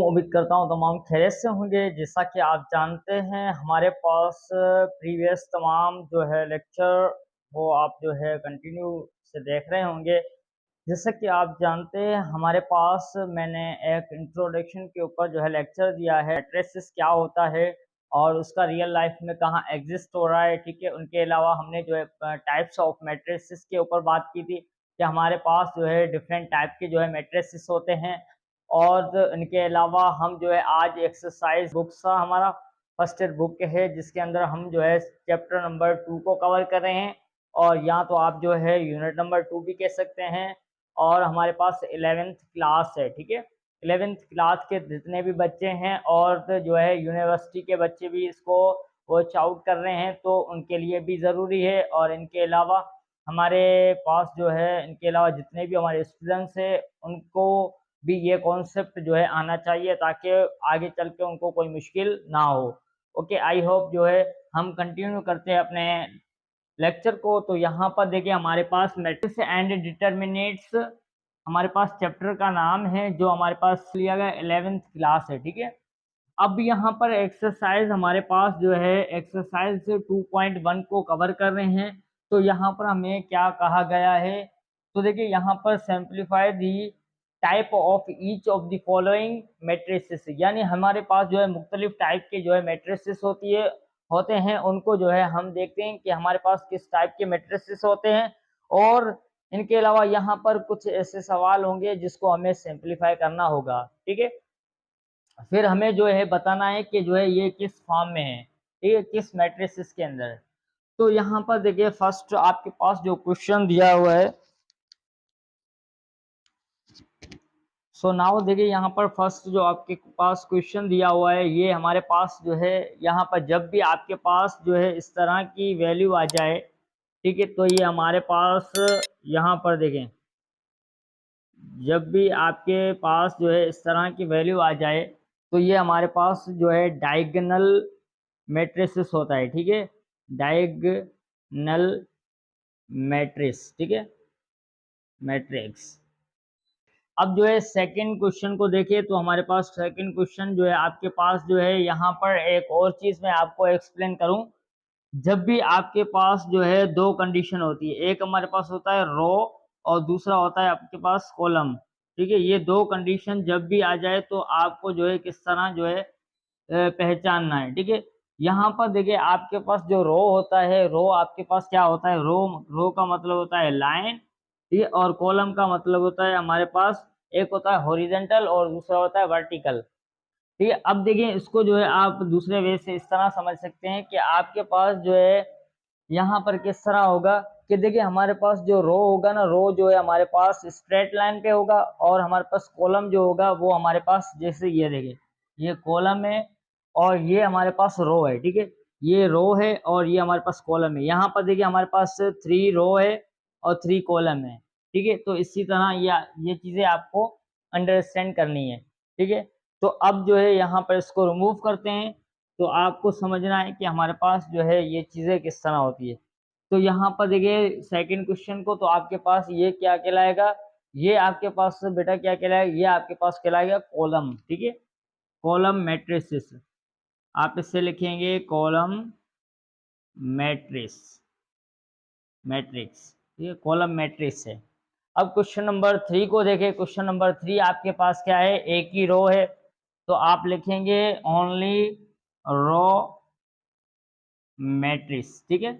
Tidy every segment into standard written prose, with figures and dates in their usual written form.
उम्मीद करता हूँ तमाम खैरियत से होंगे। जैसा कि आप जानते हैं हमारे पास प्रीवियस तमाम जो है लेक्चर वो आप जो है कंटिन्यू से देख रहे होंगे। जैसा कि आप जानते हैं हमारे पास मैंने एक इंट्रोडक्शन के ऊपर जो है लेक्चर दिया है, मैट्रिसेस क्या होता है और उसका रियल लाइफ में कहाँ एग्जिस्ट हो रहा है। ठीक है, उनके अलावा हमने जो है टाइप्स ऑफ मैट्रिसेस के ऊपर बात की थी कि हमारे पास जो है डिफरेंट टाइप के जो है मैट्रिसेस होते हैं। और इनके अलावा हम जो है आज एक्सरसाइज बुक्स का हमारा फर्स्ट ईयर बुक है जिसके अंदर हम जो है चैप्टर नंबर 2 को कवर कर रहे हैं, और या तो आप जो है यूनिट नंबर 2 भी कह सकते हैं। और हमारे पास 11th क्लास है। ठीक है, 11th क्लास के जितने भी बच्चे हैं और जो है यूनिवर्सिटी के बच्चे भी इसको वॉच आउट कर रहे हैं तो उनके लिए भी ज़रूरी है। और इनके अलावा हमारे पास जो है इनके अलावा जितने भी हमारे स्टूडेंट्स हैं उनको भी ये कॉन्सेप्ट जो है आना चाहिए ताकि आगे चल के उनको कोई मुश्किल ना हो। ओके, आई होप जो है हम कंटिन्यू करते हैं अपने लेक्चर को। तो यहाँ पर देखिए हमारे पास मैट्रिक्स एंड डिटर्मिनेट्स हमारे पास चैप्टर का नाम है जो हमारे पास लिया गया 11th क्लास है। ठीक है, अब यहाँ पर एक्सरसाइज हमारे पास जो है एक्सरसाइज 2.1 को कवर कर रहे हैं। तो यहाँ पर हमें क्या कहा गया है, तो देखिए यहाँ पर simplify the type of each of the following matrices, यानी हमारे पास जो है मुख्तलिफ टाइप के जो है मैट्रिसेस होते हैं उनको जो है हम देखते हैं कि हमारे पास किस टाइप के मैट्रिसेस होते हैं। और इनके अलावा यहाँ पर कुछ ऐसे सवाल होंगे जिसको हमें सिंप्लीफाई करना होगा। ठीक है, फिर हमें जो है बताना है कि जो है ये किस फॉर्म में है, ठीक है, किस मैट्रिसेस के अंदर। तो यहाँ पर देखिए फर्स्ट आपके पास जो क्वेश्चन दिया हुआ है, सो नाउ देखिए यहाँ पर फर्स्ट जो आपके पास क्वेश्चन दिया हुआ है ये हमारे पास जो है यहाँ पर जब भी आपके पास जो है इस तरह की वैल्यू आ जाए, ठीक है, तो ये हमारे पास यहाँ पर देखें जब भी आपके पास जो है इस तरह की वैल्यू आ जाए तो ये हमारे पास जो है डायगोनल मैट्रिसेस होता है। ठीक है, डायगोनल मैट्रिक्स, ठीक है, मैट्रिक्स। अब जो है सेकंड क्वेश्चन को देखिए तो हमारे पास सेकंड क्वेश्चन जो है आपके पास जो है यहाँ पर एक और चीज मैं आपको एक्सप्लेन करूं। जब भी आपके पास जो है दो कंडीशन होती है, एक हमारे पास होता है रो और दूसरा होता है आपके पास कॉलम। ठीक है, ये दो कंडीशन जब भी आ जाए तो आपको जो है किस तरह जो है पहचानना है। ठीक है, यहाँ पर देखिए आपके पास जो रो होता है, रो आपके पास क्या होता है, रो रो का मतलब होता है लाइन, ठीक है, और कॉलम का मतलब होता है हमारे पास एक होता है हॉरिजेंटल और दूसरा होता है वर्टिकल। ठीक है, अब देखिए इसको जो है आप दूसरे वे से इस तरह समझ सकते हैं कि आपके पास जो है यहाँ पर किस तरह होगा कि देखिए हमारे पास जो रो होगा ना, रो जो है हमारे पास स्ट्रेट लाइन पे होगा और हमारे पास कॉलम जो होगा वो हमारे पास जैसे ये देखिए ये कॉलम है और ये हमारे पास रो है। ठीक है, ये रो है और ये हमारे पास कॉलम है। यहाँ पर देखिए हमारे पास 3 रो है और 3 कॉलम है। ठीक है, तो इसी तरह ये चीजें आपको अंडरस्टैंड करनी है। ठीक है, तो अब जो है यहाँ पर इसको रिमूव करते हैं तो आपको समझना है कि हमारे पास जो है ये चीजें किस तरह होती है। तो यहाँ पर देखिए सेकंड क्वेश्चन को तो आपके पास ये क्या कहलाएगा, ये आपके पास बेटा क्या कहलाएगा, ये आपके पास कहलाएगा कॉलम। ठीक है, कॉलम मैट्रिसेस, आप इससे लिखेंगे कॉलम मैट्रिक्स, मैट्रिक्स, ठीक है, कॉलम मैट्रिक्स है। अब क्वेश्चन नंबर 3 को देखें। क्वेश्चन नंबर 3 आपके पास क्या है, एक ही रो है तो आप लिखेंगे ओनली रो मैट्रिक्स। ठीक है,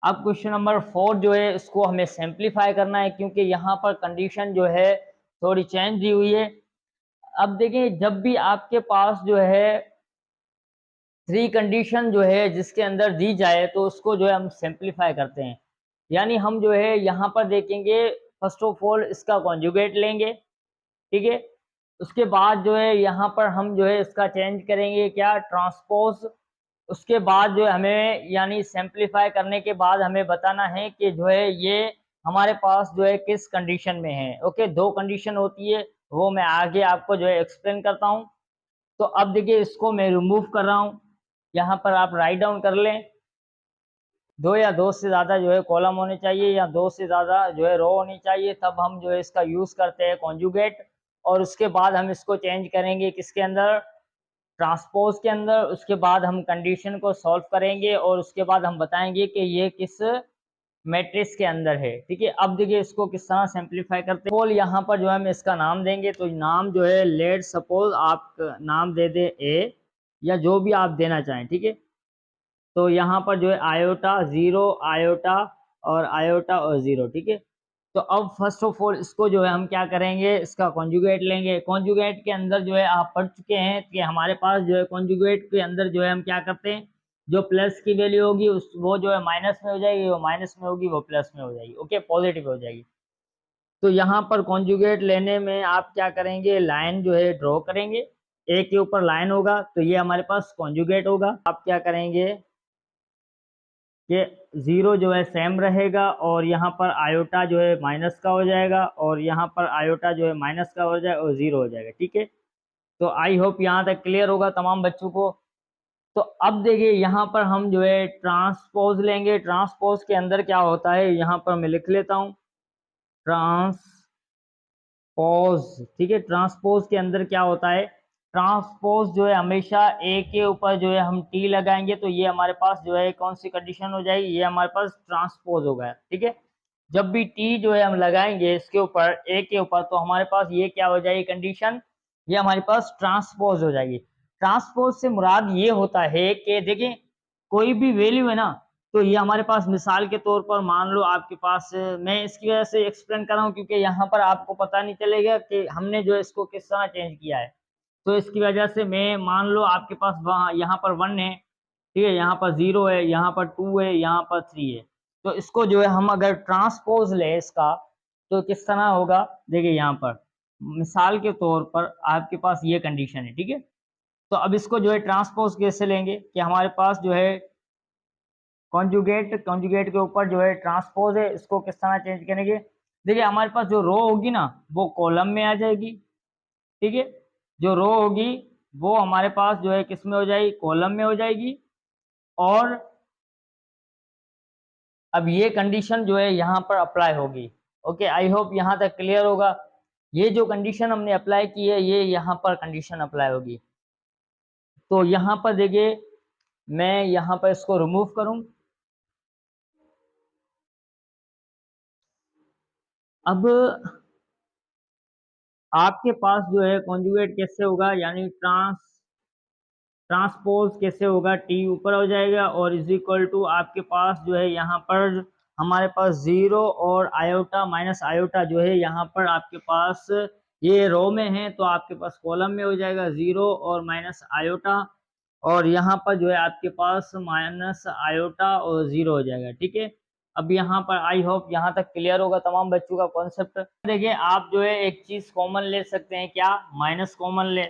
अब क्वेश्चन नंबर 4 जो है इसको हमें सिंप्लीफाई करना है क्योंकि यहाँ पर कंडीशन जो है थोड़ी चेंज दी हुई है। अब देखिए जब भी आपके पास जो है 3 कंडीशन जो है जिसके अंदर दी जाए तो उसको जो है हम सिंप्लीफाई करते हैं, यानी हम जो है यहाँ पर देखेंगे फर्स्ट ऑफ ऑल इसका कॉन्जुगेट लेंगे। ठीक है, उसके बाद जो है यहाँ पर हम जो है इसका चेंज करेंगे क्या, ट्रांसपोज। उसके बाद जो है हमें यानी सिंप्लीफाई करने के बाद हमें बताना है कि जो है ये हमारे पास जो है किस कंडीशन में है। ओके, 2 कंडीशन होती है वो मैं आगे आपको जो है एक्सप्लेन करता हूँ। तो अब देखिए इसको मैं रिमूव कर रहा हूँ, यहाँ पर आप राइट डाउन कर लें 2 या 2 से ज़्यादा जो है कॉलम होने चाहिए या 2 से ज़्यादा जो है रो होनी चाहिए, तब हम जो है इसका यूज़ करते हैं कॉन्जुगेट। और उसके बाद हम इसको चेंज करेंगे किसके अंदर, ट्रांसपोज के अंदर। उसके बाद हम कंडीशन को सॉल्व करेंगे और उसके बाद हम बताएंगे कि ये किस मैट्रिक्स के अंदर है। ठीक है, अब देखिए इसको किस तरह सिंप्लीफाई करते हैं। यहाँ पर जो है हम इसका नाम देंगे, तो नाम जो है लेट सपोज आप नाम दे दे ए, या जो भी आप देना चाहें। ठीक है, तो यहाँ पर जो है आयोटा, जीरो, आयोटा और जीरो। ठीक है, तो अब फर्स्ट ऑफ ऑल इसको जो है हम क्या करेंगे, इसका कॉन्जुगेट लेंगे। कॉन्जुगेट के अंदर जो है आप पढ़ चुके हैं कि हमारे पास जो है कॉन्जुगेट के अंदर जो है हम क्या करते हैं, जो प्लस की वैल्यू होगी उस वो जो है माइनस में हो जाएगी, वो माइनस में होगी वो प्लस में हो जाएगी। ओके, पॉजिटिव हो जाएगी। तो यहाँ पर कॉन्जुगेट लेने में आप क्या करेंगे, लाइन जो है ड्रॉ करेंगे, ए के ऊपर लाइन होगा तो ये हमारे पास कॉन्जुगेट होगा। आप क्या करेंगे कि जीरो जो है सेम रहेगा और यहाँ पर आयोटा जो है माइनस का हो जाएगा और यहाँ पर आयोटा जो है माइनस का हो जाएगा और जीरो हो जाएगा। ठीक है, तो आई होप यहाँ तक क्लियर होगा तमाम बच्चों को। तो अब देखिए यहाँ पर हम जो है ट्रांसपोज लेंगे। ट्रांसपोज के अंदर क्या होता है, यहाँ पर मैं लिख लेता हूँ ट्रांसपोज। ठीक है, ट्रांसपोज के अंदर क्या होता है, ट्रांसपोज जो है हमेशा ए के ऊपर जो है हम टी लगाएंगे तो ये हमारे पास जो है कौन सी कंडीशन हो जाएगी, ये हमारे पास ट्रांसपोज हो गया। ठीक है, जब भी टी जो है हम लगाएंगे इसके ऊपर ए के ऊपर तो हमारे पास ये क्या हो जाएगी कंडीशन, ये हमारे पास ट्रांसपोज हो जाएगी। ट्रांसपोज से मुराद ये होता है कि देखिए कोई भी वैल्यू है ना, तो ये हमारे पास मिसाल के तौर पर मान लो आपके पास, मैं इसकी वजह से एक्सप्लेन कर रहा हूँ क्योंकि यहाँ पर आपको पता नहीं चलेगा कि हमने जो इसको किस तरह चेंज किया है। तो इसकी वजह से मैं मान लो आपके पास वहाँ यहाँ पर 1 है, ठीक है, यहाँ पर 0 है, यहाँ पर 2 है, यहाँ पर 3 है। तो इसको जो है हम अगर ट्रांसपोज ले इसका तो किस तरह होगा, देखिए यहाँ पर मिसाल के तौर पर आपके पास ये कंडीशन है। ठीक है, तो अब इसको जो है ट्रांसपोज कैसे लेंगे कि हमारे पास जो है कॉन्जुगेट के ऊपर जो है ट्रांसपोज है, इसको किस तरह चेंज करेंगे। देखिए हमारे पास जो रो होगी ना वो कॉलम में आ जाएगी। ठीक है, जो रो होगी वो हमारे पास जो है किस में हो जाएगी, कॉलम में हो जाएगी। और अब ये कंडीशन जो है यहाँ पर अप्लाई होगी। ओके, आई होप यहाँ तक क्लियर होगा। ये जो कंडीशन हमने अप्लाई की है ये यहाँ पर कंडीशन अप्लाई होगी। तो यहाँ पर देखिए मैं यहाँ पर इसको रिमूव करूं। अब आपके पास जो है कॉन्जुगेट कैसे होगा, यानी ट्रांसपोज कैसे होगा, टी ऊपर हो जाएगा और इज इक्वल टू आपके पास जो है यहाँ पर हमारे पास जीरो और आयोटा माइनस आयोटा जो है यहाँ पर आपके पास ये रो में है तो आपके पास कॉलम में हो जाएगा जीरो और माइनस आयोटा, और यहाँ पर जो है आपके पास माइनस आयोटा और जीरो हो जाएगा। ठीक है, अब यहाँ पर आई होप यहाँ तक क्लियर होगा तमाम बच्चों का कॉन्सेप्ट। देखिए आप जो है एक चीज कॉमन ले सकते हैं, क्या, माइनस कॉमन ले,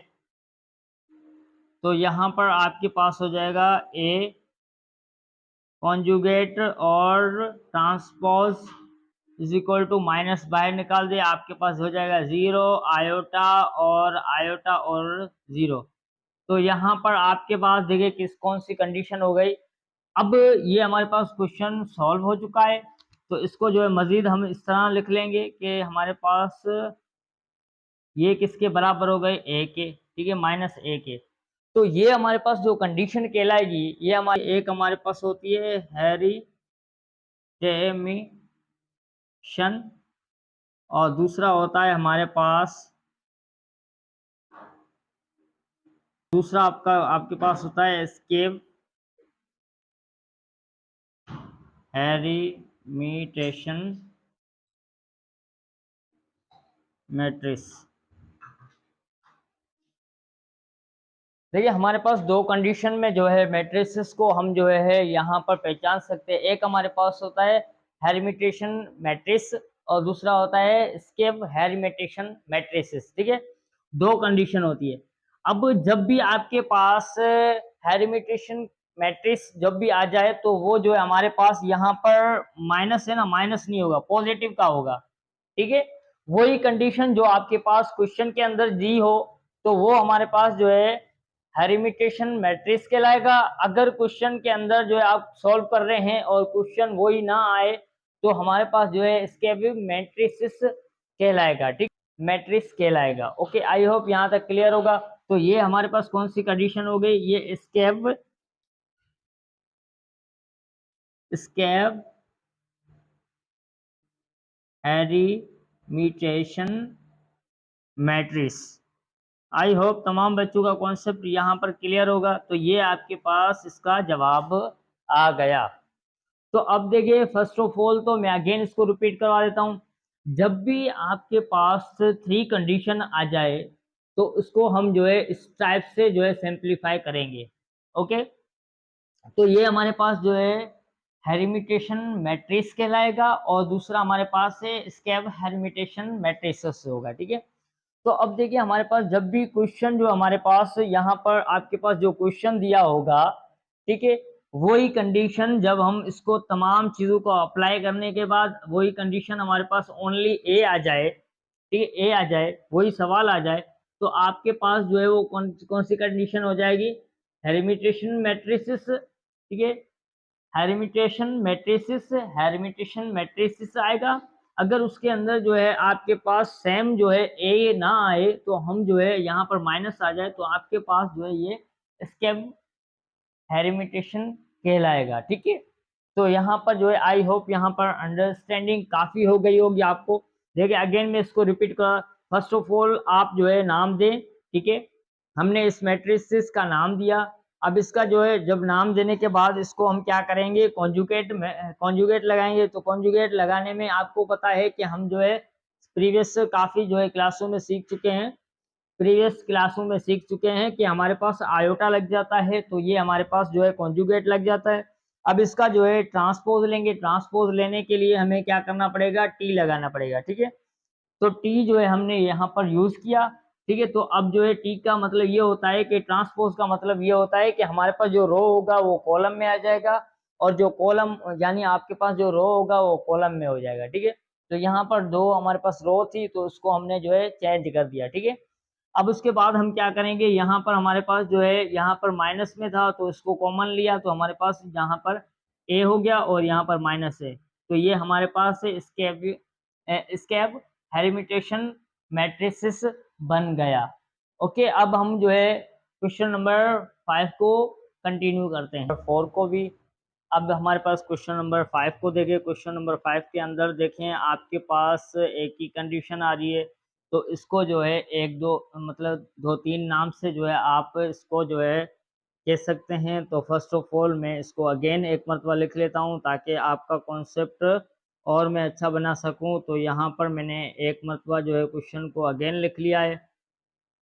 तो यहाँ पर आपके पास हो जाएगा ए कॉन्जुगेट और transpose is equal to minus बाहर निकाल दे, आपके पास हो जाएगा जीरो आयोटा और जीरो। तो यहाँ पर आपके पास देखिए किस कौन सी कंडीशन हो गई। अब ये हमारे पास क्वेश्चन सॉल्व हो चुका है तो इसको जो है मजीद हम इस तरह लिख लेंगे कि हमारे पास ये किसके बराबर हो गए, ए के। ठीक है, माइनस ए के। तो ये हमारे पास जो कंडीशन कहलाएगी ये हमारी एक हमारे पास होती है हेरिटेशन और दूसरा होता है हमारे पास, दूसरा आपके पास होता है एस्केप हेरिमिटेशन मैट्रिक्स। देखिए हमारे पास दो कंडीशन में जो है मैट्रिसेस को हम जो है यहाँ पर पहचान सकते हैं। एक हमारे पास होता है हेरिमिटेशन मैट्रिक्स और दूसरा होता है स्केप हेरिमिटेशन मैट्रिसेस। ठीक है, दो कंडीशन होती है। अब जब भी आपके पास हेरिमिटेशन मैट्रिक्स जब भी आ जाए तो वो जो है हमारे पास यहाँ पर माइनस है ना, माइनस नहीं होगा, पॉजिटिव का होगा। ठीक है, वही कंडीशन जो आपके पास क्वेश्चन के अंदर दी हो तो वो हमारे पास जो है हेरिमिटेशन मैट्रिक्स कहलाएगा। अगर क्वेश्चन के अंदर जो है आप सॉल्व कर रहे हैं और क्वेश्चन वही ना आए तो हमारे पास जो है इसके भी मैट्रिक्स कहलाएगा। ठीक। मैट्रिक्स कहलाएगा। ओके, आई होप यहाँ तक क्लियर होगा। तो ये हमारे पास कौन सी कंडीशन हो गई, ये स्केव हेरिमिटेशन मैट्रिक्स। आई होप तमाम बच्चों का कॉन्सेप्ट यहाँ पर क्लियर होगा। तो ये आपके पास इसका जवाब आ गया। तो अब देखिए, फर्स्ट ऑफ ऑल तो मैं अगेन इसको रिपीट करवा देता हूँ। जब भी आपके पास 3 कंडीशन आ जाए तो उसको हम जो है इस टाइप से जो है सिंप्लीफाई करेंगे। ओके, तो ये हमारे पास जो है हेरिमिटेशन मैट्रिक्स कहलाएगा और दूसरा हमारे पास है स्केव हेरिमिटेशन मैट्रिक्स होगा। ठीक है, तो अब देखिए हमारे पास जब भी क्वेश्चन जो हमारे पास यहाँ पर आपके पास जो क्वेश्चन दिया होगा, ठीक है, वही कंडीशन जब हम इसको तमाम चीजों को अप्लाई करने के बाद वही कंडीशन हमारे पास ओनली ए आ जाए, ठीक है, ए आ जाए, वही सवाल आ जाए, तो आपके पास जो है वो कौन सी कंडीशन हो जाएगी, हेरिमिटेशन मैट्रिसेस। ठीक है, हेरिमिटेशन मैट्रिसेस आएगा। अगर उसके अंदर जो है आपके पास सेम जो है ए ना आए तो हम जो है यहाँ पर माइनस आ जाए तो आपके पास जो है ये स्केव हेरिमिटेशन कहलाएगा। ठीक है, तो यहाँ पर जो है आई होप यहाँ पर अंडरस्टैंडिंग काफी हो गई होगी आपको। देखिए अगेन मैं इसको रिपीट कर, फर्स्ट ऑफ ऑल आप जो है नाम दें। ठीक है, हमने इस मैट्रिक्स का नाम दिया। अब इसका जो है जब नाम देने के बाद इसको हम क्या करेंगे, कॉन्जुगेट लगाएंगे। तो कॉन्जुगेट लगाने में आपको पता है कि हम जो है प्रीवियस काफी जो है क्लासों में सीख चुके हैं, कि हमारे पास आयोटा लग जाता है तो ये हमारे पास जो है कॉन्जुगेट लग जाता है। अब इसका जो है ट्रांसपोज लेंगे, ट्रांसपोज लेने के लिए हमें क्या करना पड़ेगा, टी लगाना पड़ेगा। ठीक है, तो टी जो है हमने यहाँ पर यूज किया। ठीक है, तो अब जो है टी का मतलब ये होता है कि ट्रांसपोज का मतलब ये होता है कि हमारे पास जो रो होगा वो कॉलम में आ जाएगा और जो कॉलम यानी आपके पास जो रो होगा वो कॉलम में हो जाएगा। ठीक है, तो यहाँ पर दो हमारे पास रो थी तो उसको हमने जो है चेंज कर दिया। ठीक है, अब उसके बाद हम क्या करेंगे, यहाँ पर हमारे पास जो है यहाँ पर माइनस में था तो इसको कॉमन लिया तो हमारे पास यहाँ पर ए हो गया और यहाँ पर माइनस है। तो ये हमारे पास है स्केव हेरिमिटेशन मैट्रिसेस बन गया। ओके, अब हम जो है क्वेश्चन नंबर 5 को कंटिन्यू करते हैं, 4 को भी। अब हमारे पास क्वेश्चन नंबर 5 को देखें। क्वेश्चन नंबर 5 के अंदर देखें आपके पास एक ही कंडीशन आ रही है, तो इसको जो है एक दो मतलब 2-3 नाम से जो है आप इसको जो है कह सकते हैं। तो फर्स्ट ऑफ ऑल मैं इसको अगेन एक मरतबा लिख लेता हूँ ताकि आपका कॉन्सेप्ट और मैं अच्छा बना सकूँ। तो यहाँ पर मैंने एक मरतबा जो है क्वेश्चन को अगेन लिख लिया है।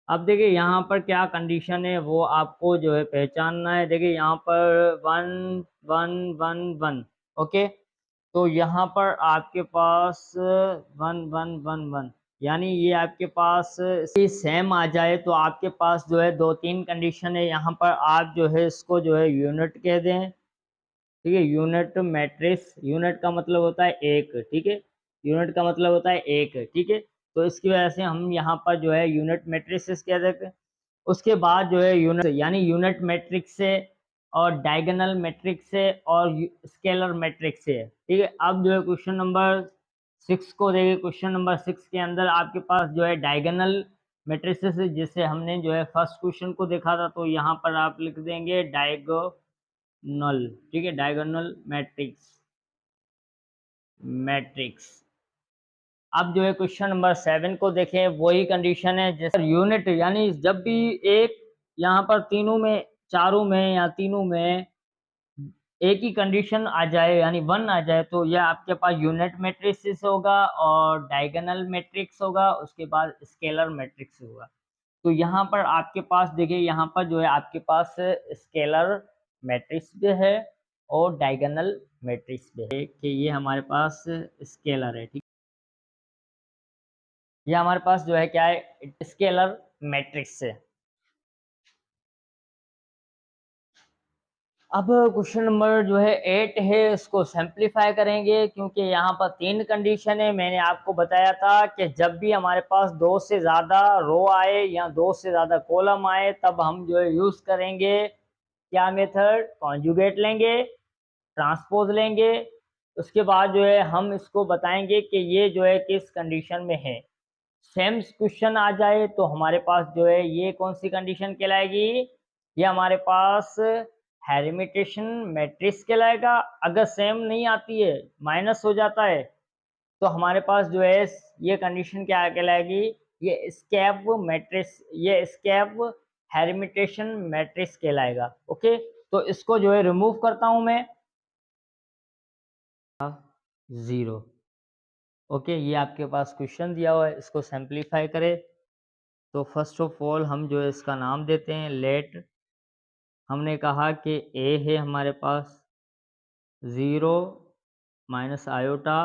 अब देखिए यहाँ पर क्या कंडीशन है वो आपको जो है पहचानना है। देखिए यहाँ पर 1 1 1 1। ओके, तो यहाँ पर आपके पास 1 1 1 1 यानी ये आपके पास सेम आ जाए तो आपके पास जो है 2-3 कंडीशन है। यहाँ पर आप जो है इसको जो है यूनिट कह दें। ठीक है, यूनिट मैट्रिक्स, यूनिट का मतलब होता है एक। ठीक है, यूनिट का मतलब होता है एक। ठीक है, तो इसकी वजह से हम यहाँ पर जो है यूनिट मैट्रिक्स कह देते हैं। उसके बाद जो है यूनिट यानी यूनिट मैट्रिक्स से और डायगोनल मैट्रिक्स से और स्केलर मैट्रिक्स से। ठीक है, अब जो है क्वेश्चन नंबर 6 को देखिए। क्वेश्चन नंबर 6 के अंदर आपके पास जो है डायगोनल मैट्रिक्स है जिससे हमने जो है फर्स्ट क्वेश्चन को देखा था। तो यहाँ पर आप लिख देंगे डायगोनल। ठीक है, डायगोनल मैट्रिक्स। अब जो है क्वेश्चन नंबर 7 को देखें, वही कंडीशन है जैसे यूनिट यानी जब भी एक यहाँ पर तीनों में, चारों में या तीनों में एक ही कंडीशन आ जाए यानी 1 आ जाए तो यह आपके पास यूनिट मैट्रिक्स होगा और डायगोनल मैट्रिक्स होगा, उसके बाद स्केलर मैट्रिक्स होगा। तो यहाँ पर आपके पास देखिए, यहाँ पर जो है आपके पास स्केलर मैट्रिक्स भी है और डायगोनल मैट्रिक्स भी है कि ये हमारे पास स्केलर है। ठीक, ये हमारे पास जो है क्या है, स्केलर मैट्रिक्स है। अब क्वेश्चन नंबर जो है 8 है, इसको सिंप्लीफाई करेंगे क्योंकि यहाँ पर 3 कंडीशन है। मैंने आपको बताया था कि जब भी हमारे पास 2 से ज़्यादा रो आए या 2 से ज़्यादा कॉलम आए तब हम जो है यूज़ करेंगे क्या मेथड, कॉन्जुगेट लेंगे, ट्रांसपोज लेंगे। उसके बाद जो है हम इसको बताएंगे कि ये जो है किस कंडीशन में है। सेम क्वेश्चन आ जाए तो हमारे पास जो है ये कौन सी कंडीशन कहलाएगी, ये हमारे पास हेरिमिटेशन मैट्रिक्स कहलाएगा। अगर सेम नहीं आती है, माइनस हो जाता है, तो हमारे पास जो है ये कंडीशन क्या कहलाएगी, ये एस्केप मैट्रिक्स, ये एस्केप हेरिमिटेशन मैट्रिक्स कहलाएगा। ओके, तो इसको जो है रिमूव करता हूं मैं, 0। ओके, ये आपके पास क्वेश्चन दिया हुआ है, इसको सिंपलीफाई करें। तो फर्स्ट ऑफ ऑल हम जो है इसका नाम देते हैं लेट, हमने कहा कि ए है हमारे पास 0 minus iota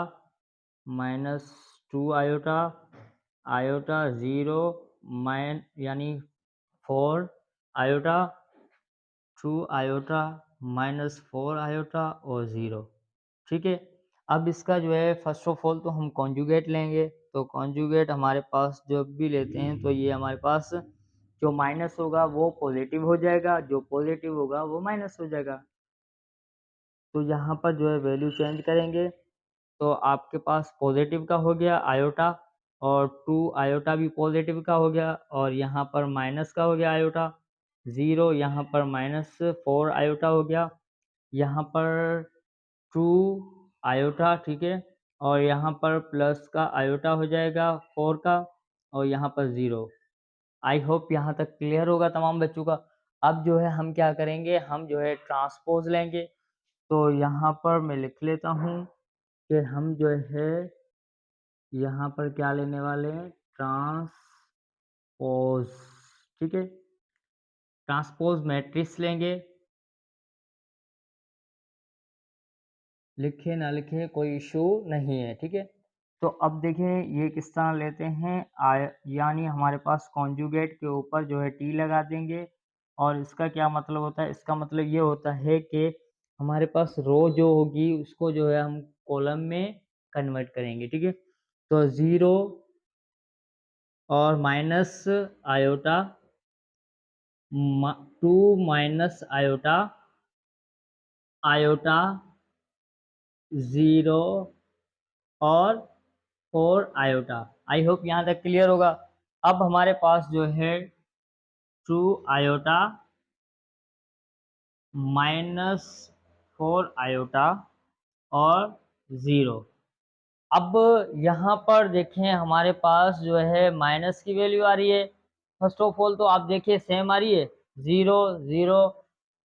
minus 2 iota, iota 0 mine यानी 4 आयोटा, 2 आयोटा माइनस 4 आयोटा और 0। ठीक है, अब इसका जो है फर्स्ट ऑफ ऑल तो हम कॉन्जुगेट लेंगे। तो कॉन्जुगेट हमारे पास जब भी लेते हैं तो ये हमारे पास जो माइनस होगा वो पॉजिटिव हो जाएगा, जो पॉजिटिव होगा वो माइनस हो जाएगा। तो यहाँ पर जो है वैल्यू चेंज करेंगे, तो आपके पास पॉजिटिव का हो गया आयोटा, और 2 आयोटा भी पॉजिटिव का हो गया, और यहाँ पर माइनस का हो गया आयोटा 0, यहाँ पर माइनस 4 आयोटा हो गया, यहाँ पर 2 आयोटा, ठीक है, और यहाँ पर प्लस का आयोटा हो जाएगा 4 का, और यहाँ पर 0। आई होप यहाँ तक क्लियर होगा तमाम बच्चों का। अब जो है हम क्या करेंगे, हम जो है ट्रांसपोज लेंगे। तो यहाँ पर मैं लिख लेता हूँ कि हम जो है यहाँ पर क्या लेने वाले हैं, ट्रांसपोज। ठीक है, ट्रांसपोज मैट्रिक्स लेंगे, लिखे ना लिखे कोई इशू नहीं है। ठीक है, तो अब देखें ये किस तरह लेते हैं, यानी हमारे पास कॉन्जुगेट के ऊपर जो है टी लगा देंगे। और इसका क्या मतलब होता है, इसका मतलब ये होता है कि हमारे पास रो जो होगी उसको जो है हम कॉलम में कन्वर्ट करेंगे। ठीक है, तो 0 और minus iota, 2 minus iota, iota 0 और 4 आयोटा। आई होप यहाँ तक क्लियर होगा। अब हमारे पास जो है 2 आयोटा माइनस 4 आयोटा और 0। अब यहाँ पर देखें हमारे पास जो है माइनस की वैल्यू आ रही है। फर्स्ट ऑफ ऑल तो आप देखिए सेम आ रही है, 0 0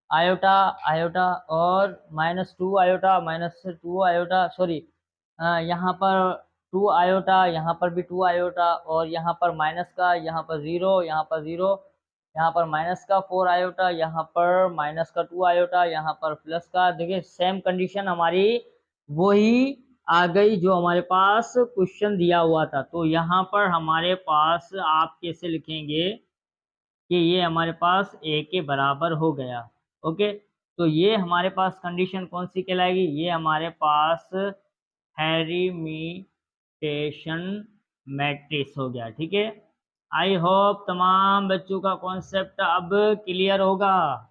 आयोटा आयोटा, और minus 2 iota minus 2 iota, sorry यहाँ पर 2 आयोटा, यहाँ पर भी 2 आयोटा, और यहाँ पर माइनस का, यहाँ पर 0, यहाँ पर 0, यहाँ पर माइनस का 4 आयोटा, यहाँ पर माइनस का 2 आयोटा, यहाँ पर प्लस का। देखिए सेम कंडीशन हमारी वही आ गई जो हमारे पास क्वेश्चन दिया हुआ था। तो यहाँ पर हमारे पास आप कैसे लिखेंगे कि ये हमारे पास ए के बराबर हो गया। ओके, तो ये हमारे पास कंडीशन कौन सी कहलाएगी, ये हमारे पास हेरिमिटेशन मैट्रिक्स हो गया। ठीक है, आई होप तमाम बच्चों का कॉन्सेप्ट अब क्लियर होगा।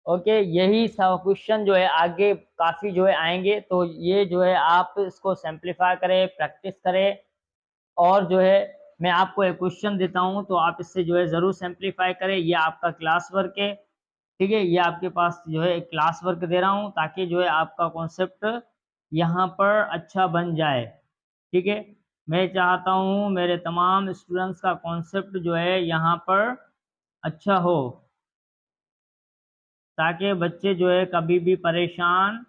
ओके, यही सब क्वेश्चन जो है आगे काफ़ी जो है आएंगे, तो ये जो है आप इसको सिंप्लीफाई करें, प्रैक्टिस करें, और जो है मैं आपको एक क्वेश्चन देता हूं तो आप इससे जो है ज़रूर सिंप्लीफाई करें। ये आपका क्लास वर्क है। ठीक है, ये आपके पास जो है एक क्लास वर्क दे रहा हूं ताकि जो है आपका कॉन्सेप्ट यहाँ पर अच्छा बन जाए। ठीक है, मैं चाहता हूँ मेरे तमाम स्टूडेंट्स का कॉन्सेप्ट जो है यहाँ पर अच्छा हो, ताकि बच्चे जो है कभी भी परेशान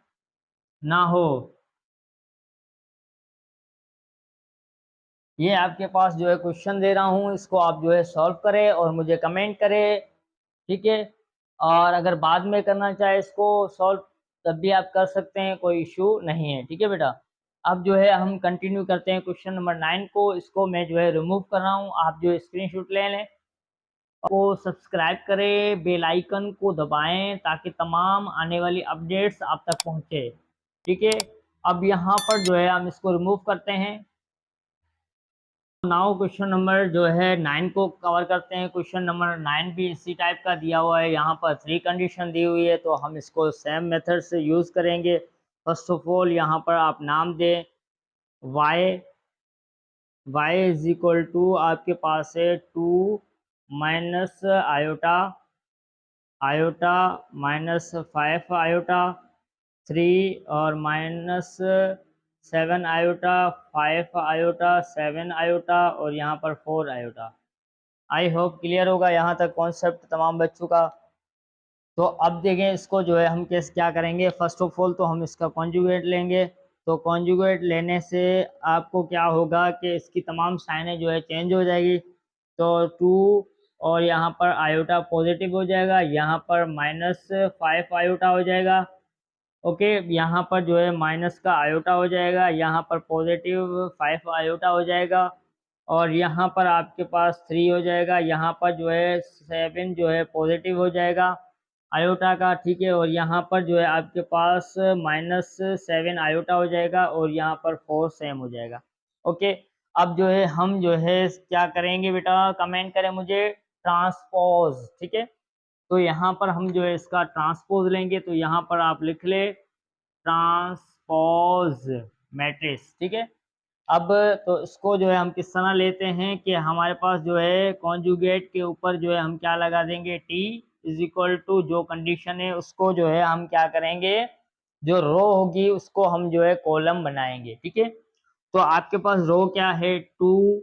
ना हो। ये आपके पास जो है क्वेश्चन दे रहा हूँ, इसको आप जो है सॉल्व करें और मुझे कमेंट करें। ठीक है, और अगर बाद में करना चाहे इसको सॉल्व तब भी आप कर सकते हैं, कोई इशू नहीं है। ठीक है बेटा, अब जो है हम कंटिन्यू करते हैं क्वेश्चन नंबर 9 को। इसको मैं जो है रिमूव कर रहा हूँ, आप जो स्क्रीनशॉट ले लें, को सब्सक्राइब करें, बेल आइकन को दबाएं ताकि तमाम आने वाली अपडेट्स आप तक पहुंचे। ठीक है, अब यहाँ पर जो है हम इसको रिमूव करते हैं। नाउ क्वेश्चन नंबर जो है 9 को कवर करते हैं। क्वेश्चन नंबर 9 भी इसी टाइप का दिया हुआ है, यहाँ पर 3 कंडीशन दी हुई है, तो हम इसको सेम मेथड से यूज़ करेंगे। फर्स्ट ऑफ ऑल यहाँ पर आप नाम दें y, y is equal to आपके पास है 2 minus iota, iota minus 5 iota 3 और माइनस 7 आयोटा 5 आयोटा 7 आयोटा और यहाँ पर 4 आयोटा। आई होप क्लियर होगा यहाँ तक कॉन्सेप्ट तमाम बच्चों का। तो अब देखें इसको जो है हम कैसे क्या करेंगे। फर्स्ट ऑफ ऑल तो हम इसका कॉन्जुगेट लेंगे। तो कॉन्जुगेट लेने से आपको क्या होगा कि इसकी तमाम साइनें जो है चेंज हो जाएगी। तो 2 और यहाँ पर आयोटा पॉजिटिव हो जाएगा, यहाँ पर -5 आयोटा हो जाएगा। ओके, यहाँ पर जो है माइनस का आयोटा हो जाएगा, यहाँ पर +5 आयोटा हो जाएगा और यहाँ पर आपके पास 3 हो जाएगा, यहाँ पर जो है 7 जो है पॉजिटिव हो जाएगा आयोटा का, ठीक है। और यहाँ पर जो है आपके पास -7 आयोटा हो जाएगा और यहाँ पर 4 सेम हो जाएगा। ओके, अब जो है हम जो है क्या करेंगे बेटा, कमेंट करें मुझे ट्रांसपोज, ठीक है। तो यहाँ पर हम जो है इसका ट्रांसपोज लेंगे। तो यहाँ पर आप लिख ले ट्रांसपोज मैट्रिक्स, ठीक है। अब तो इसको जो है हम किस तरह लेते हैं कि हमारे पास जो है कॉन्जुगेट के ऊपर जो है हम क्या लगा देंगे, टी इज इक्वल टू जो कंडीशन है उसको जो है हम क्या करेंगे, जो रो होगी उसको हम जो है कॉलम बनाएंगे, ठीक है। तो आपके पास रो क्या है, 2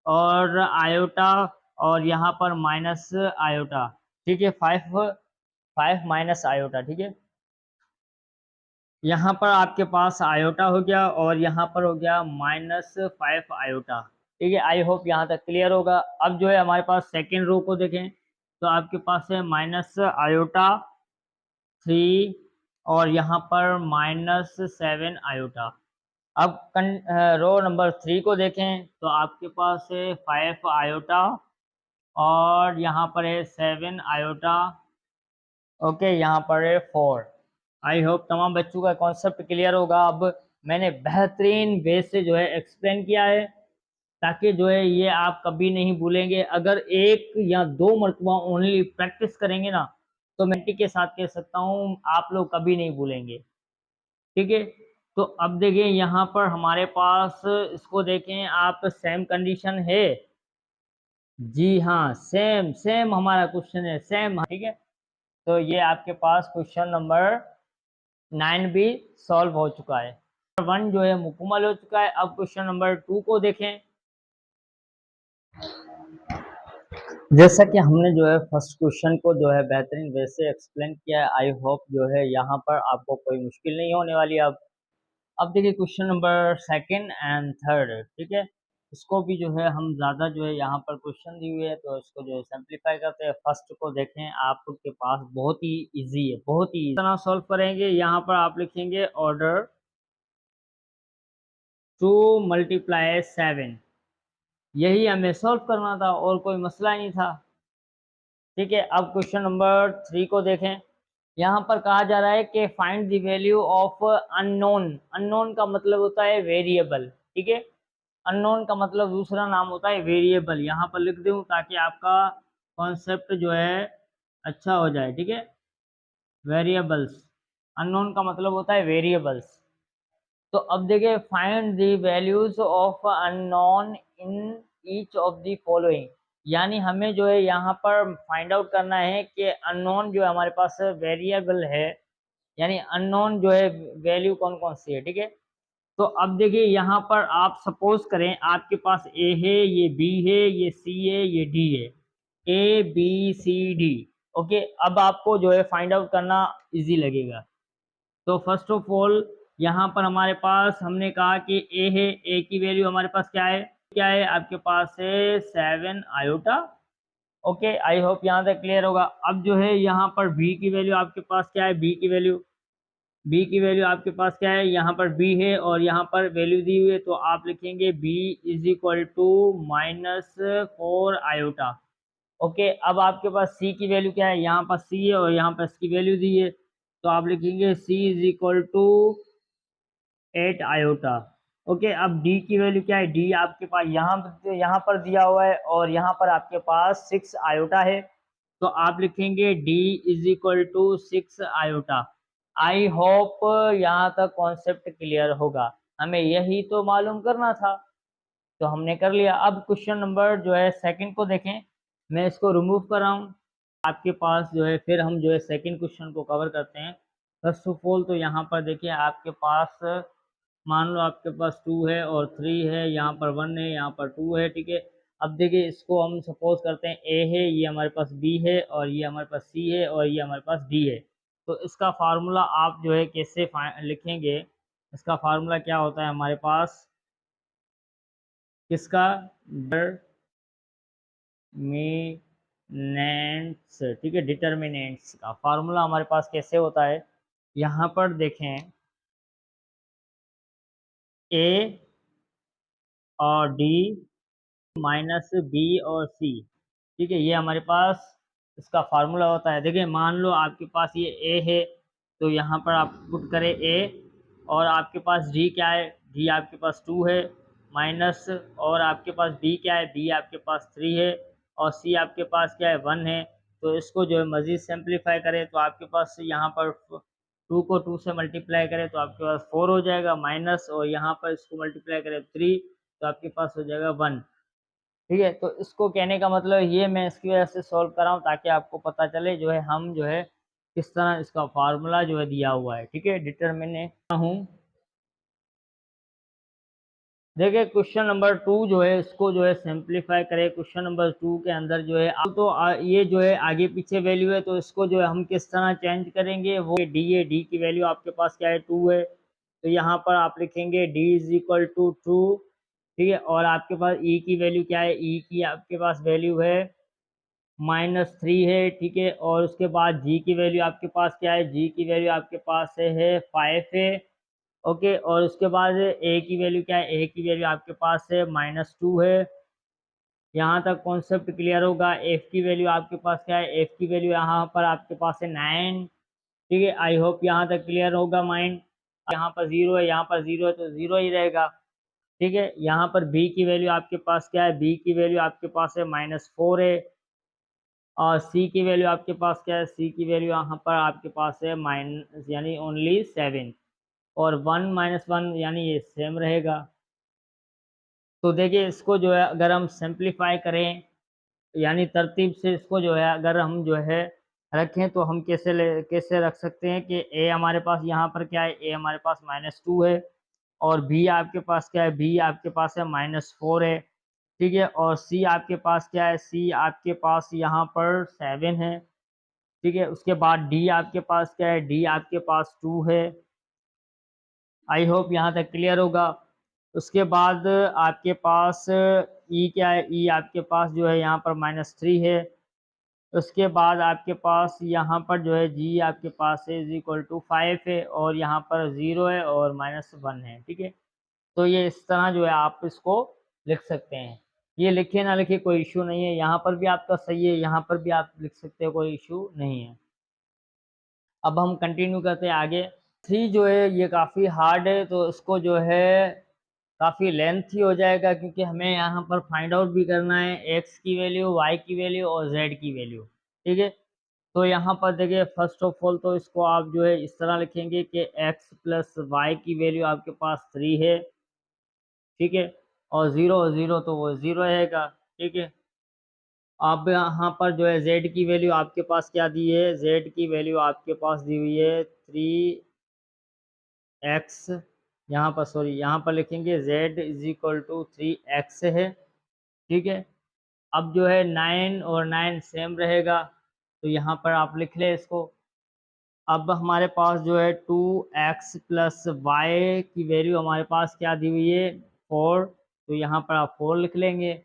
और आयोटा और यहाँ पर माइनस आयोटा, ठीक है, 5 माइनस आयोटा, ठीक है। यहाँ पर आपके पास आयोटा हो गया और यहाँ पर हो गया -5 आयोटा, ठीक है। आई होप यहाँ तक क्लियर होगा। अब जो है हमारे पास सेकेंड रो को देखें तो आपके पास है माइनस आयोटा 3 और यहाँ पर -7 आयोटा। अब रो नंबर 3 को देखें तो आपके पास है 5 आयोटा और यहाँ पर है 7 आयोटा, ओके, यहाँ पर है 4। आई होप तमाम बच्चों का कॉन्सेप्ट क्लियर होगा। अब मैंने बेहतरीन वे से जो है एक्सप्लेन किया है ताकि जो है ये आप कभी नहीं भूलेंगे। अगर एक या दो मरतबा ओनली प्रैक्टिस करेंगे ना तो मैं के साथ कह सकता हूँ आप लोग कभी नहीं भूलेंगे, ठीक है। तो अब देखिए यहाँ पर हमारे पास इसको देखें आप, सेम कंडीशन है, जी हाँ, सेम सेम हमारा क्वेश्चन है, सेम, ठीक है। तो ये आपके पास क्वेश्चन नंबर 9 भी सॉल्व हो चुका है। 1 जो है मुकम्मल हो चुका है। अब क्वेश्चन नंबर 2 को देखें। जैसा कि हमने जो है फर्स्ट क्वेश्चन को जो है बेहतरीन वे से एक्सप्लेन किया है, आई होप जो है यहाँ पर आपको कोई मुश्किल नहीं होने वाली। अब देखिए question number second and third, ठीक है। इसको भी जो है हम ज़्यादा जो है यहाँ पर क्वेश्चन दी हुए है तो इसको जो है सिंप्लीफाई करते हैं। फर्स्ट को देखें, आपके पास बहुत ही इजी है, बहुत ही इतना सॉल्व करेंगे। यहाँ पर आप लिखेंगे ऑर्डर 2 × 7, यही हमें सॉल्व करना था और कोई मसला नहीं था, ठीक है। अब क्वेश्चन नंबर 3 को देखें। यहाँ पर कहा जा रहा है कि find the value of unknown. Unknown का मतलब होता है वेरिएबल, ठीक है। अननोन का मतलब दूसरा नाम होता है वेरिएबल। यहाँ पर लिख दूँ ताकि आपका कॉन्सेप्ट जो है अच्छा हो जाए, ठीक है। वेरिएबल्स, अननोन का मतलब होता है वेरिएबल्स। तो अब देखिए find the values of unknown in each of the following, यानी हमें जो है यहाँ पर फाइंड आउट करना है कि अननोन जो है हमारे पास वेरिएबल है, यानी अननोन जो है वैल्यू कौन कौन सी है, ठीक है। तो अब देखिए यहाँ पर आप सपोज करें आपके पास ए है, ये बी है, ये सी है, ये डी है, A B C D, okay. अब आपको जो है फाइंड आउट करना इजी लगेगा। तो फर्स्ट ऑफ ऑल यहाँ पर हमारे पास हमने कहा कि ए है, ए की वैल्यू हमारे पास क्या है, क्या है आपके पास है 7 आयोटा, ओके। आई होप यहाँ तक क्लियर होगा। अब जो है यहाँ पर बी की वैल्यू आपके पास क्या है, बी की वैल्यू आपके पास क्या है, यहाँ पर बी है और यहाँ पर वैल्यू दी हुई है तो आप लिखेंगे B is equal to -4 iota, okay. अब आपके पास सी की वैल्यू क्या है, यहाँ पर सी है और यहाँ पर इसकी वैल्यू दी है तो आप लिखेंगे C is equal to 8 iota, okay. अब डी की वैल्यू क्या है, डी आपके पास यहाँ पर दिया हुआ है और यहाँ पर आपके पास 6 आयोटा है तो आप लिखेंगे D is equal to 6 iota. I hope यहाँ तक कॉन्सेप्ट क्लियर होगा। हमें यही तो मालूम करना था, तो हमने कर लिया। अब क्वेश्चन नंबर जो है सेकंड को देखें, मैं इसको रिमूव कर रहा हूँ आपके पास जो है, फिर हम जो है सेकंड क्वेश्चन को कवर करते हैं। फर्स्ट ऑफ ऑल तो यहाँ पर देखिए आपके पास, मान लो आपके पास 2 है और 3 है, यहाँ पर 1 है, यहाँ पर 2 है, ठीक है। अब देखिए इसको हम सपोज करते हैं ए है, ये हमारे पास बी है, और ये हमारे पास सी है, और ये हमारे पास डी है। तो इसका फार्मूला आप जो है कैसे लिखेंगे, इसका फार्मूला क्या होता है हमारे पास, किसका, डिटरमिनेंट्स, ठीक है, डिटरमिनेंट्स का फार्मूला हमारे पास कैसे होता है, यहाँ पर देखें ए और डी माइनस बी और सी, ठीक है, ये हमारे पास इसका फार्मूला होता है। देखिए मान लो आपके पास ये ए है, तो यहाँ पर आप पुट करें ए, और आपके पास डी क्या है, डी आपके पास 2 है, माइनस, और आपके पास बी क्या है, बी आपके पास 3 है, और सी आपके पास क्या है, 1 है। तो इसको जो है मज़ीद सिंप्लीफाई करें तो आपके पास यहाँ पर 2 को 2 से मल्टीप्लाई करें तो आपके पास 4 हो जाएगा, माइनस, और यहाँ पर इसको मल्टीप्लाई करें 3 तो आपके पास हो जाएगा 1, ठीक है। तो इसको कहने का मतलब ये मैं इसकी वजह से सॉल्व कर रहा हूँ ताकि आपको पता चले जो है हम जो है किस तरह इसका फार्मूला जो है दिया हुआ है, ठीक है, डिटरमिनेट हूँ। देखिए क्वेश्चन नंबर 2 जो है इसको जो है सिंप्लीफाई करें। क्वेश्चन नंबर 2 के अंदर जो है अब तो ये जो है आगे पीछे वैल्यू है, तो इसको जो है हम किस तरह चेंज करेंगे, वो डी है, डी की वैल्यू आपके पास क्या है, 2 है, तो यहाँ पर आप लिखेंगे डी इज इक्वल टू 2, ठीक है। और आपके पास ई की वैल्यू क्या है, ई की आपके पास वैल्यू है -3 है, ठीक है। और उसके बाद जी की वैल्यू आपके पास क्या है, जी की वैल्यू आपके पास है 5 है, ओके। और उसके बाद ए की वैल्यू क्या है, ए की वैल्यू आपके पास है -2 है। यहाँ तक कॉन्सेप्ट क्लियर होगा। एफ की वैल्यू आपके पास क्या है, एफ की वैल्यू यहाँ पर आपके पास है 9, ठीक है। आई होप यहाँ तक क्लियर होगा माइंड। यहाँ पर 0 है, यहाँ पर 0 है, तो 0 ही रहेगा, ठीक है। यहाँ पर बी की वैल्यू आपके पास क्या है, बी की वैल्यू आपके पास है -4 है, और सी की वैल्यू आपके पास क्या है, सी की वैल्यू यहाँ पर आपके पास है माइनस यानी ओनली 7, और 1 -1 यानी ये सेम रहेगा। तो देखिए इसको जो है अगर हम सिंप्लीफाई करें, यानी तरतीब से इसको जो है अगर हम जो है रखें, तो हम कैसे रख सकते हैं कि ए हमारे पास यहाँ पर क्या है, ए हमारे पास -2 है, और बी आपके पास क्या है, बी आपके पास है -4 है, ठीक है। और सी आपके पास क्या है, सी आपके पास यहाँ पर 7 है, ठीक है। उसके बाद डी आपके पास क्या है, डी आपके पास 2 है। आई होप यहाँ तक क्लियर होगा। उसके बाद आपके पास ई क्या है, ई आपके पास जो है यहाँ पर -3 है। उसके बाद आपके पास यहाँ पर जो है जी आपके पास है इज इक्वल टू 5 है, और यहाँ पर 0 है और -1 है, ठीक है। तो ये इस तरह जो है आप इसको लिख सकते हैं। ये लिखे ना लिखे कोई इशू नहीं है, यहाँ पर भी आपका सही है, यहाँ पर भी आप लिख सकते हो, कोई इशू नहीं है। अब हम कंटिन्यू करते हैं आगे। 3 जो है ये काफ़ी हार्ड है, तो इसको जो है काफ़ी लेंथी हो जाएगा, क्योंकि हमें यहाँ पर फाइंड आउट भी करना है एक्स की वैल्यू, वाई की वैल्यू और जेड की वैल्यू, ठीक है। तो यहाँ पर देखिए फर्स्ट ऑफ ऑल तो इसको आप जो है इस तरह लिखेंगे कि एक्स प्लस वाई की वैल्यू आपके पास 3 है, ठीक है। और 0 0 तो वो 0 रहेगा, ठीक है। अब यहाँ पर जो है z की वैल्यू आपके पास क्या दी है, z की वैल्यू आपके पास दी हुई है 3x, यहाँ पर सॉरी यहाँ पर लिखेंगे z is equal to 3x है, ठीक है। अब जो है 9 और 9 सेम रहेगा, तो यहाँ पर आप लिख लें इसको। अब हमारे पास जो है 2x प्लस वाई की वैल्यू हमारे पास क्या दी हुई है 4, तो यहाँ पर आप 4 लिख लेंगे।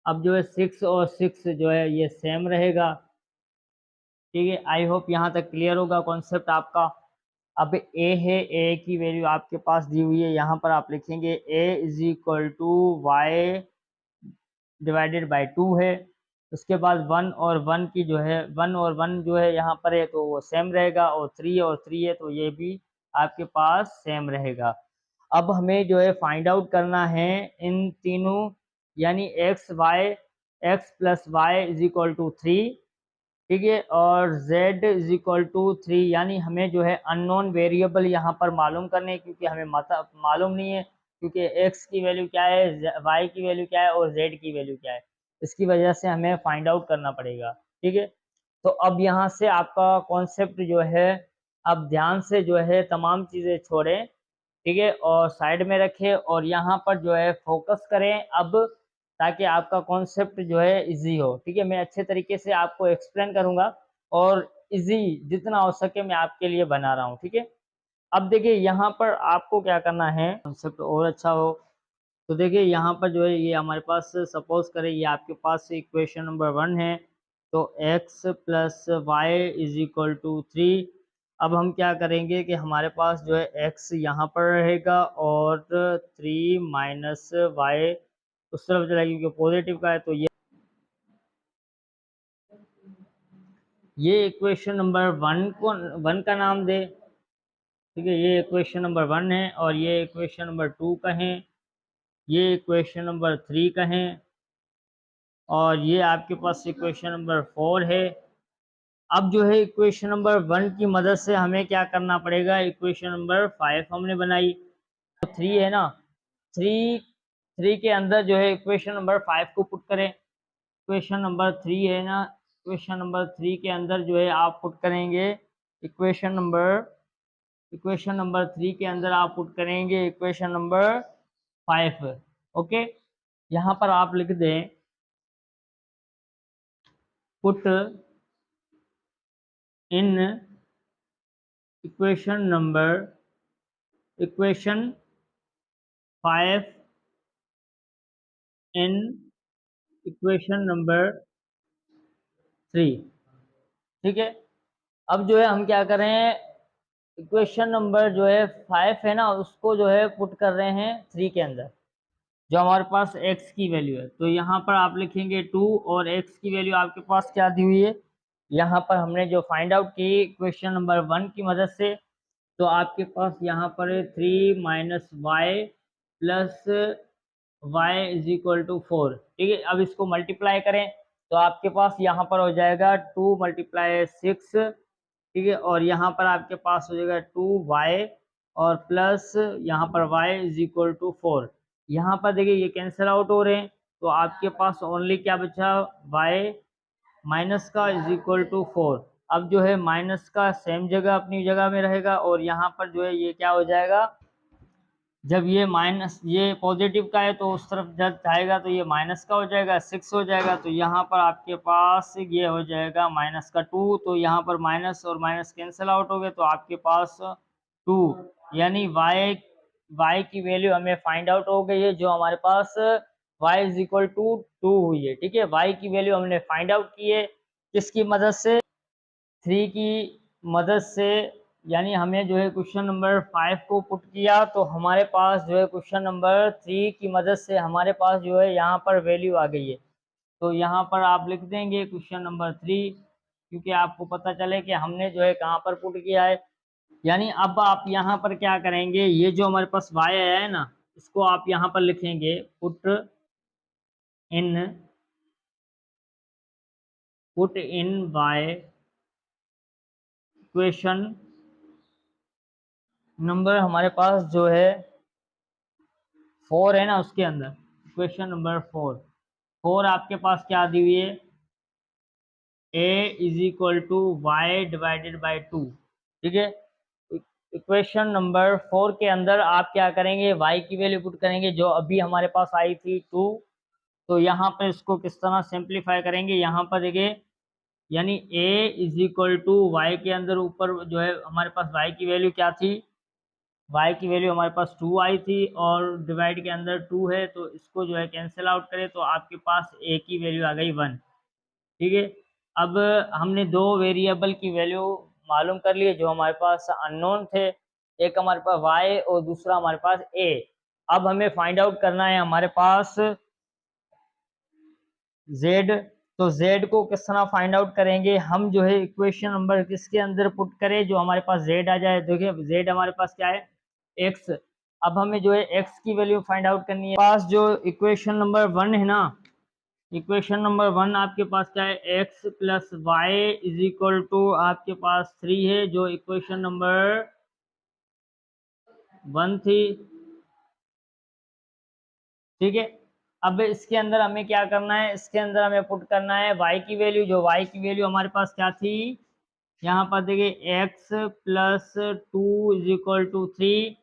अब जो है 6 और 6 जो है ये सेम रहेगा, ठीक है। आई होप यहाँ तक क्लियर होगा कॉन्सेप्ट आपका। अब ए है, ए की वैल्यू आपके पास दी हुई है, यहाँ पर आप लिखेंगे A is equal to Y divided by 2 है। उसके बाद 1 और 1 की जो है 1 और 1 जो है यहाँ पर है तो वो सेम रहेगा, और 3 और 3 है तो ये भी आपके पास सेम रहेगा। अब हमें जो है फाइंड आउट करना है इन तीनों, यानी X plus Y is equal to 3, ठीक है, और z इज इक्वल टू 3, यानी हमें जो है अननोन वेरिएबल यहाँ पर मालूम करने, क्योंकि हमें मालूम नहीं है क्योंकि एक्स की वैल्यू क्या है, वाई की वैल्यू क्या है और जेड की वैल्यू क्या है, इसकी वजह से हमें फाइंड आउट करना पड़ेगा। ठीक है, तो अब यहाँ से आपका कॉन्सेप्ट जो है, अब ध्यान से जो है तमाम चीज़ें छोड़ें, ठीक है, और साइड में रखें और यहाँ पर जो है फोकस करें अब, ताकि आपका कॉन्सेप्ट जो है इजी हो। ठीक है, मैं अच्छे तरीके से आपको एक्सप्लेन करूँगा और इजी जितना हो सके मैं आपके लिए बना रहा हूँ। ठीक है, अब देखिए यहाँ पर आपको क्या करना है कॉन्सेप्ट और अच्छा हो, तो देखिए यहाँ पर जो है ये हमारे पास सपोज करें ये आपके पास इक्वेशन नंबर 1 है, तो x plus Y is equal to 3। अब हम क्या करेंगे कि हमारे पास जो है x यहाँ पर रहेगा और 3 माइनस वाई उस तरफ चला गया क्योंकि पॉजिटिव का है, तो ये इक्वेशन नंबर 1 को 1 का नाम दे। ठीक है, ये इक्वेशन नंबर 1 है और ये इक्वेशन नंबर 2 कहें, ये इक्वेशन नंबर 3 कहें और ये आपके पास इक्वेशन नंबर 4 है। अब जो है इक्वेशन नंबर 1 की मदद से हमें क्या करना पड़ेगा, इक्वेशन नंबर 5 हमने बनाई, तो 3 है ना, 3 के अंदर जो है इक्वेशन नंबर 5 को पुट करें। इक्वेशन नंबर 3 है ना, इक्वेशन नंबर 3 के अंदर जो है आप पुट करेंगे इक्वेशन नंबर इक्वेशन नंबर 3 के अंदर आप पुट करेंगे इक्वेशन नंबर 5। ओके, यहाँ पर आप लिख दें put in equation 5 in equation number 3। ठीक है, अब जो है हम क्या कर रहे हैं, इक्वेशन नंबर जो है 5 है ना उसको जो है पुट कर रहे हैं 3 के अंदर, जो हमारे पास x की वैल्यू है, तो यहाँ पर आप लिखेंगे 2 और x की वैल्यू आपके पास क्या दी हुई है, यहाँ पर हमने जो फाइंड आउट की इक्वेशन नंबर 1 की मदद से, तो आपके पास यहाँ पर 3 minus Y plus Y is equal to 4। ठीक है, अब इसको मल्टीप्लाई करें तो आपके पास यहाँ पर हो जाएगा 2 मल्टीप्लाई 6। ठीक है, और यहाँ पर आपके पास हो जाएगा 2y और प्लस यहाँ पर y इज इक्वल टू 4। यहाँ पर देखिए ये कैंसिल आउट हो रहे हैं, तो आपके पास ओनली क्या बचा, y माइनस का इज इक्वल टू 4। अब जो है माइनस का सेम जगह अपनी जगह में रहेगा और यहाँ पर जो है ये क्या हो जाएगा, जब ये माइनस ये पॉजिटिव का है तो उस तरफ जब जाएगा तो ये माइनस का हो जाएगा, 6 हो जाएगा, तो यहाँ पर आपके पास ये हो जाएगा माइनस का 2, तो यहाँ पर माइनस और माइनस कैंसिल आउट हो गए, तो आपके पास 2, यानी y की वैल्यू हमें फाइंड आउट हो गई है, जो हमारे पास y इज इक्वल टू 2 हुई है। ठीक है, y की वैल्यू हमने फाइंड आउट की है, किसकी मदद से, 3 की मदद से, यानी हमें जो है क्वेश्चन नंबर 5 को पुट किया तो हमारे पास जो है क्वेश्चन नंबर 3 की मदद से हमारे पास जो है यहाँ पर वैल्यू आ गई है, तो यहाँ पर आप लिख देंगे क्वेश्चन नंबर 3, क्योंकि आपको पता चले कि हमने जो है कहाँ पर पुट किया है। यानी अब आप यहाँ पर क्या करेंगे, ये जो हमारे पास y आया है ना इसको आप यहाँ पर लिखेंगे in put in y equation number हमारे पास जो है 4 है ना, उसके अंदर इक्वेशन नंबर 4 आपके पास क्या दी हुई है, a is equal to Y divided by 2। ठीक है, इक्वेशन नंबर 4 के अंदर आप क्या करेंगे, y की वैल्यू पुट करेंगे जो अभी हमारे पास आई थी 2, तो यहाँ पर इसको किस तरह सिंप्लीफाई करेंगे, यहाँ पर देखिए, यानी a is equal to Y के अंदर ऊपर जो है हमारे पास y की वैल्यू क्या थी, y की वैल्यू हमारे पास 2 आई थी और डिवाइड के अंदर 2 है, तो इसको जो है कैंसिल आउट करें तो आपके पास a की वैल्यू आ गई 1। ठीक है, अब हमने दो वेरिएबल की वैल्यू मालूम कर लिए जो हमारे पास अननोन थे, एक हमारे पास y और दूसरा हमारे पास a। अब हमें फाइंड आउट करना है हमारे पास z, तो z को किस तरह फाइंड आउट करेंगे, हम जो है इक्वेशन नंबर किसके अंदर पुट करें जो हमारे पास z आ जाए। देखिए z हमारे पास क्या है, x। अब हमें जो है x की वैल्यू फाइंड आउट करनी है, पास जो इक्वेशन नंबर 1 है ना, इक्वेशन नंबर 1 आपके पास क्या है, x plus Y is equal to आपके पास 3 है, जो इक्वेशन नंबर 1 थी। ठीक है। अब इसके अंदर हमें क्या करना है, इसके अंदर हमें पुट करना है y की वैल्यू, जो y की वैल्यू हमारे पास क्या थी, यहाँ पर देखिए x plus 2 is equal to 3।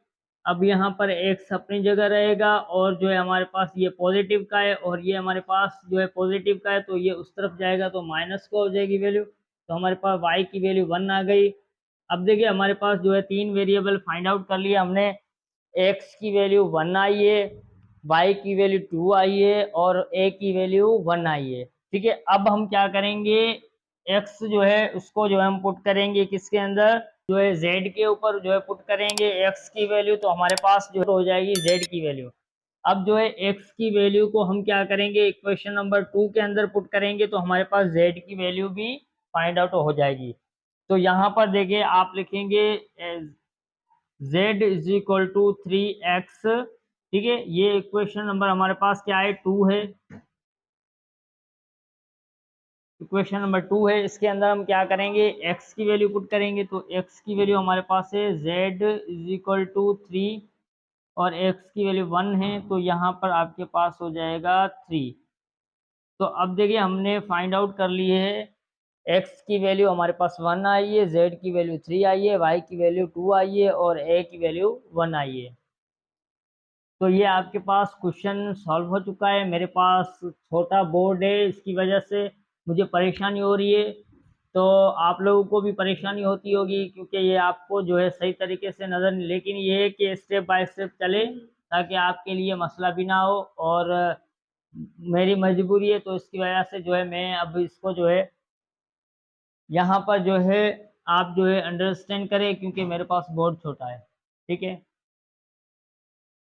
अब यहाँ पर x अपनी जगह रहेगा और जो है हमारे पास ये पॉजिटिव का है और ये हमारे पास जो है पॉजिटिव का है, तो ये उस तरफ जाएगा तो माइनस का हो जाएगी वैल्यू, तो हमारे पास y की वैल्यू 1 आ गई। अब देखिए हमारे पास जो है 3 वेरिएबल फाइंड आउट कर लिया हमने, x की वैल्यू 1 आई है, y की वैल्यू 2 आई है और a की वैल्यू 1 आई है। ठीक है, अब हम क्या करेंगे, x जो है उसको जो है हम पुट करेंगे किसके अंदर, जो है z के ऊपर जो है पुट करेंगे x की वैल्यू, तो हमारे पास जो हो जाएगी z की वैल्यू। अब जो है x की वैल्यू को हम क्या करेंगे, इक्वेशन नंबर 2 के अंदर पुट करेंगे, तो हमारे पास z की वैल्यू भी फाइंड आउट हो जाएगी। तो यहाँ पर देखिए आप लिखेंगे z is equal to 3x। ठीक है, ये इक्वेशन नंबर हमारे पास क्या है, 2 है, इक्वेशन नंबर 2 है। इसके अंदर हम क्या करेंगे, x की वैल्यू पुट करेंगे, तो x की वैल्यू हमारे पास है z इज इक्वल टू 3 और x की वैल्यू 1 है, तो यहाँ पर आपके पास हो जाएगा 3। तो अब देखिए हमने फाइंड आउट कर लिए है, x की वैल्यू हमारे पास 1 आई है, z की वैल्यू 3 आई है, y की वैल्यू 2 आई है और a की वैल्यू 1 आई है। तो ये आपके पास क्वेश्चन सॉल्व हो चुका है। मेरे पास छोटा बोर्ड है, इसकी वजह से मुझे परेशानी हो रही है, तो आप लोगों को भी परेशानी होती होगी क्योंकि ये आपको जो है सही तरीके से नज़र नहीं, लेकिन ये है कि स्टेप बाय स्टेप चले ताकि आपके लिए मसला भी ना हो। और मेरी मजबूरी है, तो इसकी वजह से जो है मैं अब इसको जो है यहाँ पर जो है आप जो है अंडरस्टैंड करें, क्योंकि मेरे पास बोर्ड छोटा है। ठीक है।